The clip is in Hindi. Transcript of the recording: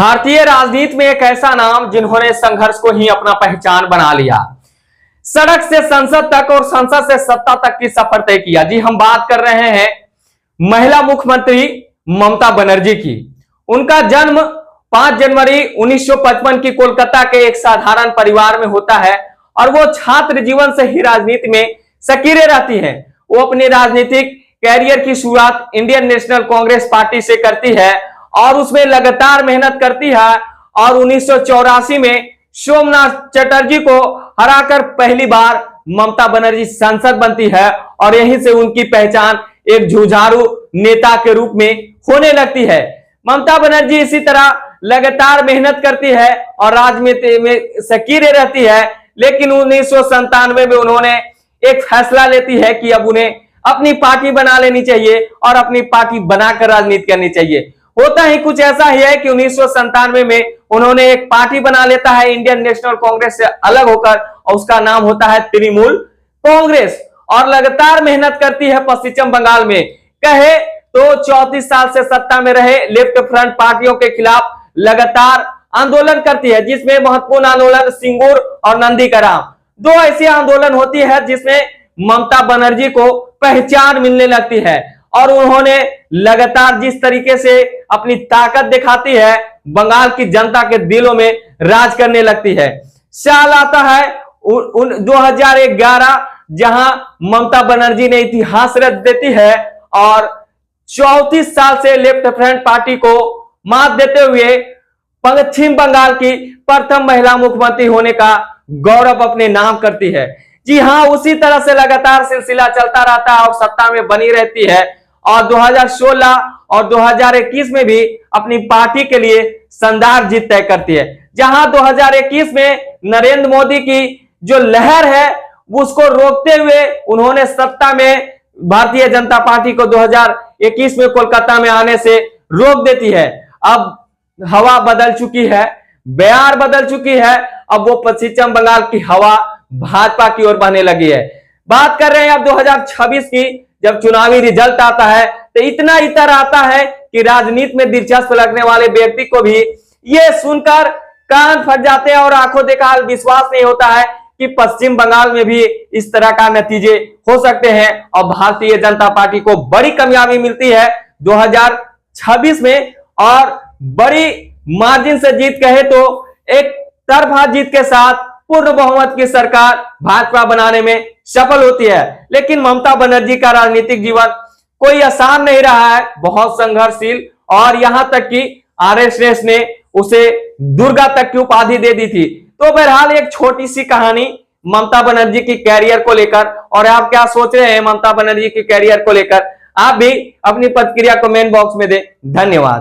भारतीय राजनीति में एक ऐसा नाम जिन्होंने संघर्ष को ही अपना पहचान बना लिया, सड़क से संसद तक और संसद से सत्ता तक की सफर तय किया। जी, हम बात कर रहे हैं महिला मुख्यमंत्री ममता बनर्जी की। उनका जन्म 5 जनवरी 1955 की कोलकाता के एक साधारण परिवार में होता है और वो छात्र जीवन से ही राजनीति में सक्रिय रहती हैं। वो अपने राजनीतिक कैरियर की शुरुआत इंडियन नेशनल कांग्रेस पार्टी से करती है और उसमें लगातार मेहनत करती है और 1984 में सोमनाथ चटर्जी को हराकर पहली बार ममता बनर्जी सांसद बनती है और यहीं से उनकी पहचान एक जुझारू नेता के रूप में होने लगती है। ममता बनर्जी इसी तरह लगातार मेहनत करती है और राजनीति में सक्रिय रहती है, लेकिन 1997 में उन्होंने एक फैसला लेती है कि अब उन्हें अपनी पार्टी बना लेनी चाहिए और अपनी पार्टी बनाकर राजनीति करनी चाहिए। होता ही कुछ ऐसा ही है कि 1997 में उन्होंने एक पार्टी बना लेता है इंडियन नेशनल कांग्रेस से अलग होकर और उसका नाम होता है तृणमूल कांग्रेस और लगातार मेहनत करती है पश्चिम बंगाल में। कहे तो 34 साल से सत्ता में रहे लेफ्ट फ्रंट पार्टियों के खिलाफ लगातार आंदोलन करती है, जिसमें महत्वपूर्ण आंदोलन सिंगूर और नंदी का राम, दो ऐसी आंदोलन होती है जिसमें ममता बनर्जी को पहचान मिलने लगती है और उन्होंने लगातार जिस तरीके से अपनी ताकत दिखाती है बंगाल की जनता के दिलों में राज करने लगती है। साल आता है 2011 जहां ममता बनर्जी ने इतिहास रच देती है और 34 साल से लेफ्ट फ्रंट पार्टी को मात देते हुए पश्चिम बंगाल की प्रथम महिला मुख्यमंत्री होने का गौरव अपने नाम करती है। जी हां, उसी तरह से लगातार सिलसिला चलता रहता है और सत्ता में बनी रहती है और 2016 और 2021 में भी अपनी पार्टी के लिए शानदार जीत तय करती है। जहां 2021 में नरेंद्र मोदी की जो लहर है उसको रोकते हुए उन्होंने सत्ता में भारतीय जनता पार्टी को 2021 में कोलकाता में आने से रोक देती है। अब हवा बदल चुकी है, बयार बदल चुकी है, अब वो पश्चिम बंगाल की हवा भाजपा की ओर बहने लगी है। बात कर रहे हैं अब 2026 की, जब चुनावी रिजल्ट आता है तो इतना इतर आता है कि राजनीति में दिलचस्प लगने वाले व्यक्ति को भी ये सुनकर कान फट जाते हैं और आंखों देखा विश्वास नहीं होता है कि पश्चिम बंगाल में भी इस तरह का नतीजे हो सकते हैं और भारतीय जनता पार्टी को बड़ी कामयाबी मिलती है 2026 में और बड़ी मार्जिन से जीत कहे तो एक तरफा जीत के साथ पूर्ण बहुमत की सरकार भाजपा बनाने में सफल होती है। लेकिन ममता बनर्जी का राजनीतिक जीवन कोई आसान नहीं रहा है, बहुत संघर्षशील और यहां तक कि आरएसएस ने उसे दुर्गा तक की उपाधि दे दी थी। तो बहरहाल एक छोटी सी कहानी ममता बनर्जी की कैरियर को लेकर, और आप क्या सोच रहे हैं ममता बनर्जी की कैरियर को लेकर, आप भी अपनी प्रतिक्रिया कमेंट बॉक्स में दें। धन्यवाद।